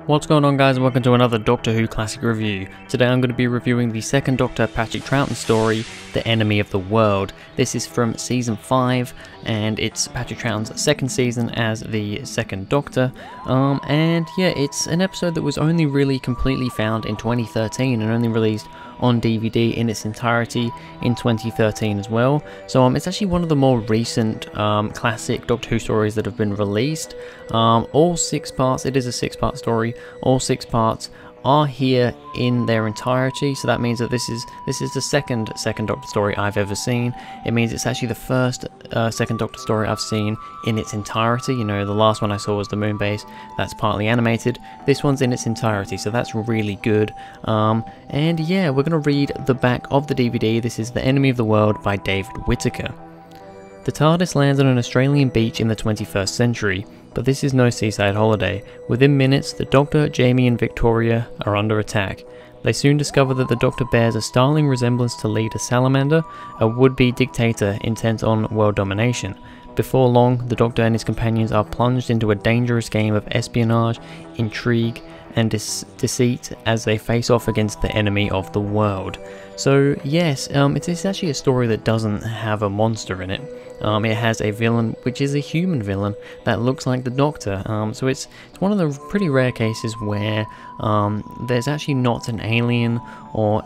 What's going on, guys, and welcome to another Doctor Who Classic Review. Today I'm going to be reviewing the second Doctor Patrick Troughton story, The Enemy of the World. This is from Season 5, and it's Patrick Troughton's second season as the second Doctor. And yeah, it's an episode that was only really completely found in 2013 and only released on DVD in its entirety in 2013 as well. So it's actually one of the more recent classic Doctor Who stories that have been released. All 6 parts, it is a 6-part story, all 6 parts are here in their entirety, so that means that this is the second Doctor story I've ever seen. It means it's actually the first second Doctor story I've seen in its entirety. You know, the last one I saw was the Moon Base, that's partly animated. This one's in its entirety, so that's really good. And yeah, we're going to read the back of the DVD. This is The Enemy of the World by David Whittaker. The TARDIS lands on an Australian beach in the 21st century, but this is no seaside holiday. Within minutes, the Doctor, Jamie and Victoria are under attack. They soon discover that the Doctor bears a startling resemblance to Leader Salamander, a would-be dictator intent on world domination. Before long, the Doctor and his companions are plunged into a dangerous game of espionage, intrigue and deceit as they face off against the enemy of the world. So yes, it's actually a story that doesn't have a monster in it. It has a villain, which is a human villain that looks like the Doctor. So it's one of the pretty rare cases where there's actually not an alien or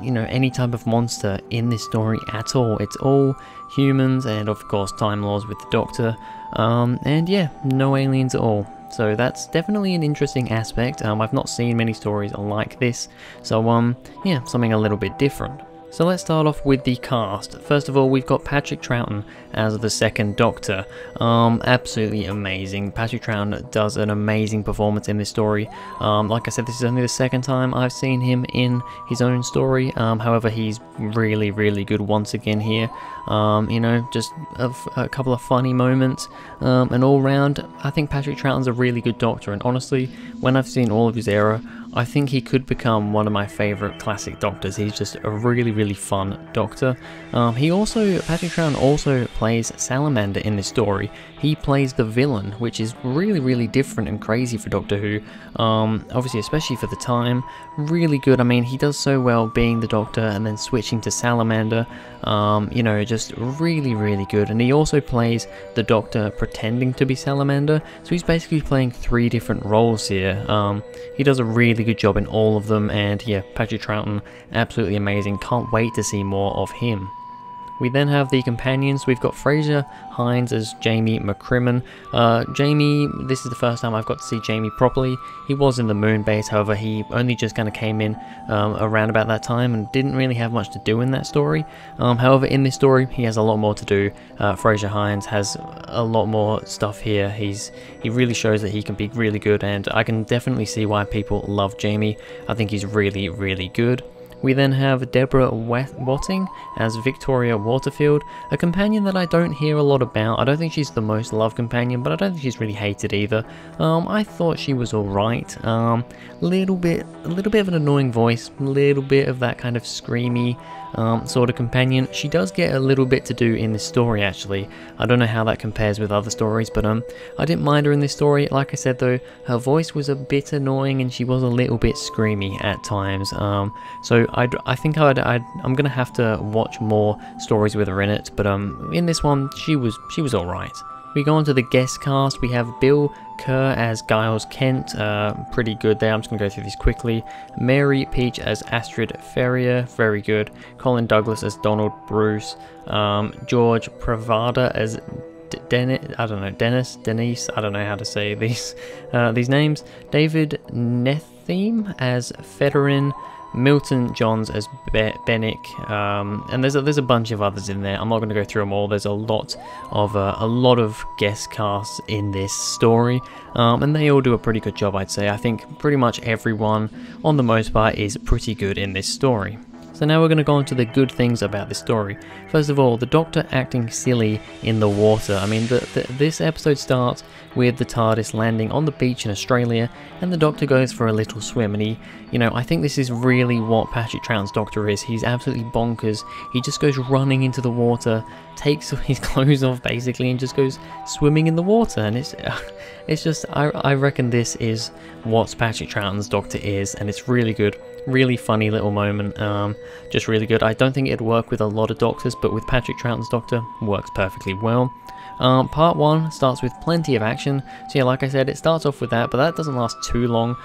any type of monster in this story at all. It's all humans and of course Time Lords with the Doctor. And yeah, no aliens at all. So that's definitely an interesting aspect. I've not seen many stories like this, so yeah, something a little bit different. So let's start off with the cast. First of all, we've got Patrick Troughton as the second Doctor. Absolutely amazing. Patrick Troughton does an amazing performance in this story. Like I said, this is only the second time I've seen him in his own story. However, he's really, really good once again here. Just a couple of funny moments. And all round, I think Patrick Troughton's a really good Doctor. And honestly, when I've seen all of his era, I think he could become one of my favourite classic Doctors. He's just a really, really fun Doctor. Patrick Troughton also plays Salamander in this story. He plays the villain, which is really, really different and crazy for Doctor Who. Obviously, especially for the time. Really good. I mean, he does so well being the Doctor and then switching to Salamander. Just really, really good. And he also plays the Doctor pretending to be Salamander. So he's basically playing 3 different roles here. He does a really good job in all of them, and yeah, Patrick Troughton, absolutely amazing. Can't wait to see more of him. We then have the companions. We've got Fraser Hines as Jamie McCrimmon. Jamie, this is the first time I've got to see Jamie properly. He was in the Moon Base, however, he only just kind of came in around about that time and didn't really have much to do in that story. However, in this story, he has a lot more to do. Fraser Hines has a lot more stuff here. He really shows that he can be really good, and I can definitely see why people love Jamie. I think he's really, really good. We then have Deborah Watting as Victoria Waterfield, a companion that I don't hear a lot about. I don't think she's the most loved companion, but I don't think she's really hated either. I thought she was alright. Little bit of an annoying voice, little bit of that kind of screamy sort of companion. She does get a little bit to do in this story, actually. I don't know how that compares with other stories, but I didn't mind her in this story. Like I said though, her voice was a bit annoying and she was a little bit screamy at times. So I think I'm gonna have to watch more stories with her in it, but in this one she was alright. We go on to the guest cast. We have Bill Kerr as Giles Kent, pretty good there. I'm just going to go through these quickly. Mary Peach as Astrid Ferrier, very good. Colin Douglas as Donald Bruce. George Pravada as Denise, I don't know how to say these names. David Netheme as Federin. Milton Johns as Bennick, and there's a bunch of others in there. I'm not going to go through them all. There's a lot of guest casts in this story, and they all do a pretty good job, I'd say. I think pretty much everyone, on the most part, is pretty good in this story. So So now we're going to go on to the good things about this story. First of all, the Doctor acting silly in the water. I mean, this episode starts with the TARDIS landing on the beach in Australia, and the Doctor goes for a little swim, and I think this is really what Patrick Troughton's Doctor is. He's absolutely bonkers. He just goes running into the water, takes his clothes off basically, and just goes swimming in the water, and it's just, I reckon this is what Patrick Troughton's Doctor is, and it's really good. Really funny little moment, just really good. I don't think it'd work with a lot of Doctors, but with Patrick Troughton's Doctor, works perfectly well. Part 1 starts with plenty of action, so yeah, like I said, it starts off with that, but that doesn't last too long.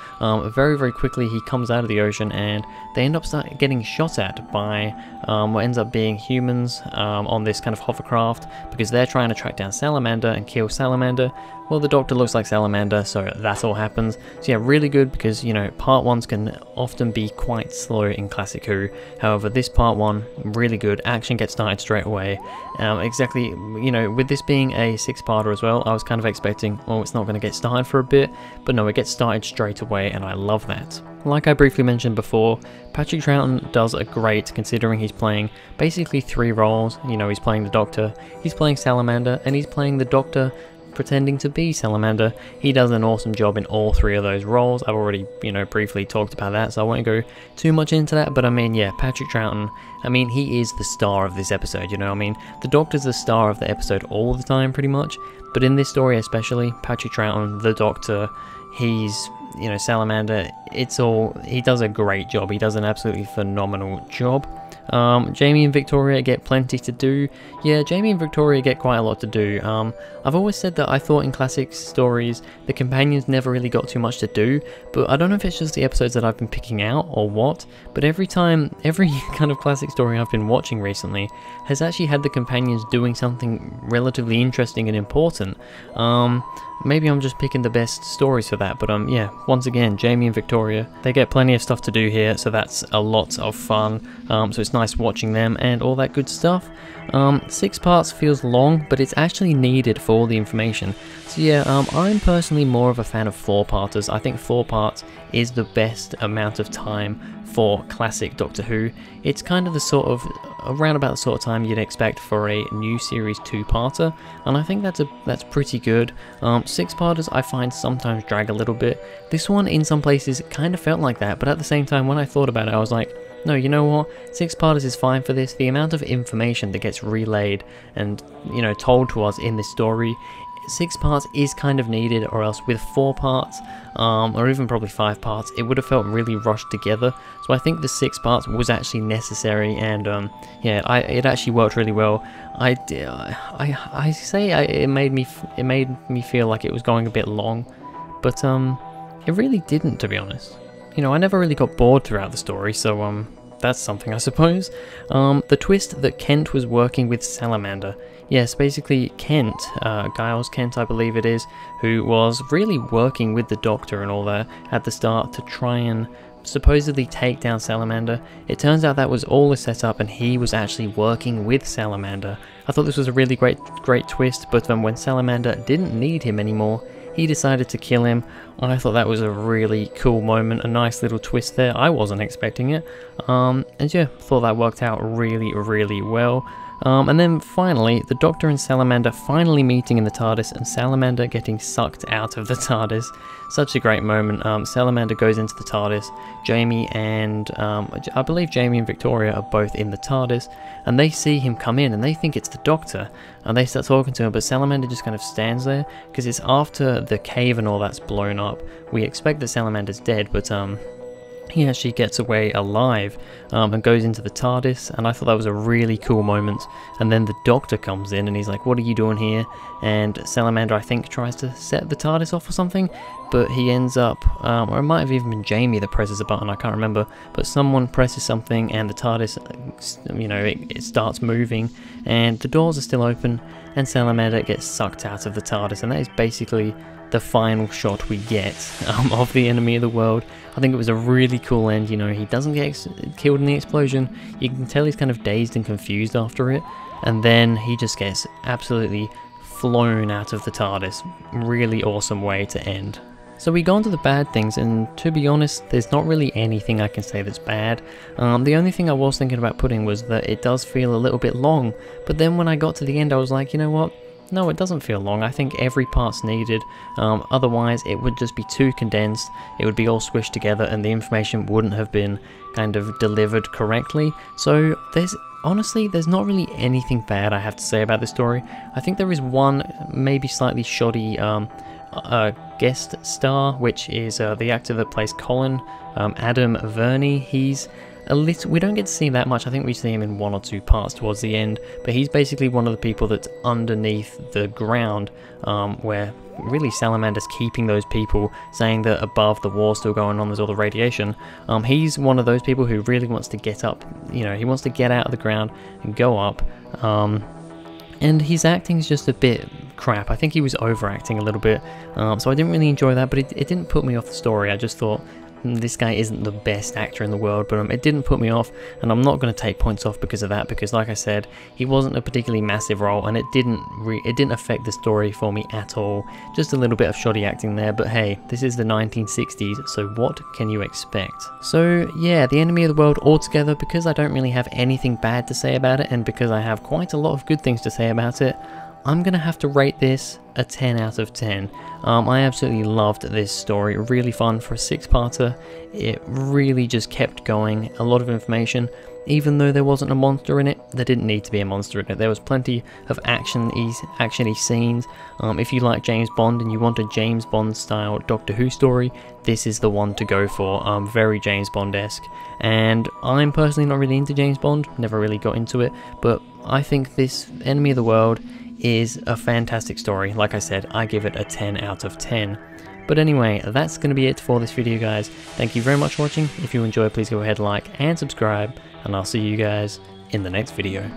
Very quickly he comes out of the ocean, and they end up getting shot at by what ends up being humans on this kind of hovercraft, because they're trying to track down Salamander and kill Salamander. Well, the Doctor looks like Salamander, so that all happens. So yeah, really good, because, part 1s can often be quite slow in Classic Who. However, this part 1, really good. Action gets started straight away. Exactly, with this being a 6-parter as well, I was kind of expecting, oh, it's not going to get started for a bit, but no, it gets started straight away, and I love that. Like I briefly mentioned before, Patrick Troughton does a great, considering he's playing basically 3 roles. He's playing the Doctor, he's playing Salamander, and he's playing the Doctor pretending to be Salamander. He does an awesome job in all 3 of those roles. I've already, briefly talked about that, so I won't go too much into that, but I mean, yeah, Patrick Troughton, I mean, he is the star of this episode, I mean, the Doctor's the star of the episode all the time, pretty much, but in this story especially, Patrick Troughton, the Doctor, he's, Salamander, he does a great job. He does an absolutely phenomenal job. Jamie and Victoria get plenty to do. Yeah, Jamie and Victoria get quite a lot to do. I've always said that I thought in classic stories the companions never really got too much to do, but I don't know if it's just the episodes that I've been picking out or what, but every kind of classic story I've been watching recently has actually had the companions doing something relatively interesting and important. Maybe I'm just picking the best stories for that, but yeah, once again, Jamie and Victoria, they get plenty of stuff to do here, so that's a lot of fun. So it's nice watching them and all that good stuff. 6 parts feels long, but it's actually needed for all the information. So yeah, I'm personally more of a fan of 4-parters. I think 4 parts is the best amount of time for classic Doctor Who. It's kind of the sort of, around about the sort of time you'd expect for a new series 2-parter, and I think that's pretty good. 6-parters I find sometimes drag a little bit. This one in some places kind of felt like that, but at the same time when I thought about it I was like, no, you know what, 6-parters is fine for this. The amount of information that gets relayed and, told to us in this story, 6 parts is kind of needed, or else with 4 parts, or even probably 5 parts, it would have felt really rushed together. So I think the 6 parts was actually necessary, and yeah, it actually worked really well. It made me feel like it was going a bit long, but it really didn't, to be honest. I never really got bored throughout the story, so that's something, I suppose. The twist that Kent was working with Salamander. Yes, basically Kent, Giles Kent I believe it is, who was really working with the Doctor and all that at the start to try and supposedly take down Salamander. It turns out that was all a setup and he was actually working with Salamander. I thought this was a really great twist, but when Salamander didn't need him anymore, he decided to kill him. I thought that was a really cool moment, a nice little twist there. I wasn't expecting it. And yeah, thought that worked out really well. And then finally, the Doctor and Salamander finally meeting in the TARDIS, and Salamander getting sucked out of the TARDIS. Such a great moment. Salamander goes into the TARDIS. Jamie and I believe Jamie and Victoria are both in the TARDIS, and they see him come in and they think it's the Doctor, and they start talking to him, but Salamander just kind of stands there because it's after the cave and all that's blown up. We expect that Salamander's dead, but he actually gets away alive and goes into the TARDIS, and I thought that was a really cool moment. And then the Doctor comes in and he's like, what are you doing here? And Salamander, I think, tries to set the TARDIS off or something, but he ends up, or it might have even been Jamie that presses a button, I can't remember, but someone presses something and the TARDIS, it starts moving, and the doors are still open, and Salamander gets sucked out of the TARDIS, and that is basically the final shot we get of the enemy of the world. I think it was a really cool end. He doesn't get killed in the explosion. You can tell he's kind of dazed and confused after it, and then he just gets absolutely flown out of the TARDIS. Really awesome way to end. So we go on to the bad things, and to be honest, there's not really anything I can say that's bad. The only thing I was thinking about putting was that it does feel a little bit long, but then when I got to the end I was like, you know what? No, it doesn't feel long. I think every part's needed. Otherwise it would just be too condensed, it would be all squished together and the information wouldn't have been kind of delivered correctly. So honestly, there's not really anything bad I have to say about this story. I think there is one maybe slightly shoddy guest star, which is the actor that plays Colin, Adam Verney. He's a little, we don't get to see him that much. I think we see him in 1 or 2 parts towards the end, but he's basically one of the people that's underneath the ground, where really Salamander's keeping those people, saying that above the war's still going on, there's all the radiation. He's one of those people who really wants to get up, you know, he wants to get out of the ground and go up, and his acting's just a bit crap. I think he was overacting a little bit, so I didn't really enjoy that, but it didn't put me off the story. I just thought, this guy isn't the best actor in the world, but it didn't put me off, and I'm not going to take points off because of that, because like I said, he wasn't a particularly massive role, and it didn't affect the story for me at all. Just a little bit of shoddy acting there, but hey, this is the 1960s, so what can you expect? So yeah, The Enemy of the World altogether, because I don't really have anything bad to say about it, and because I have quite a lot of good things to say about it, I'm gonna have to rate this a 10 out of 10. I absolutely loved this story, really fun for a 6-parter. It really just kept going, a lot of information. Even though there wasn't a monster in it, there didn't need to be a monster in it. There was plenty of action-y scenes. If you like James Bond and you want a James Bond style Doctor Who story, this is the one to go for. Very James Bond-esque. And I'm personally not really into James Bond, never really got into it, but I think this Enemy of the World is a fantastic story. Like I said, I give it a 10 out of 10. But anyway, that's going to be it for this video, guys. Thank you very much for watching. If you enjoyed, please go ahead, like and subscribe, and I'll see you guys in the next video.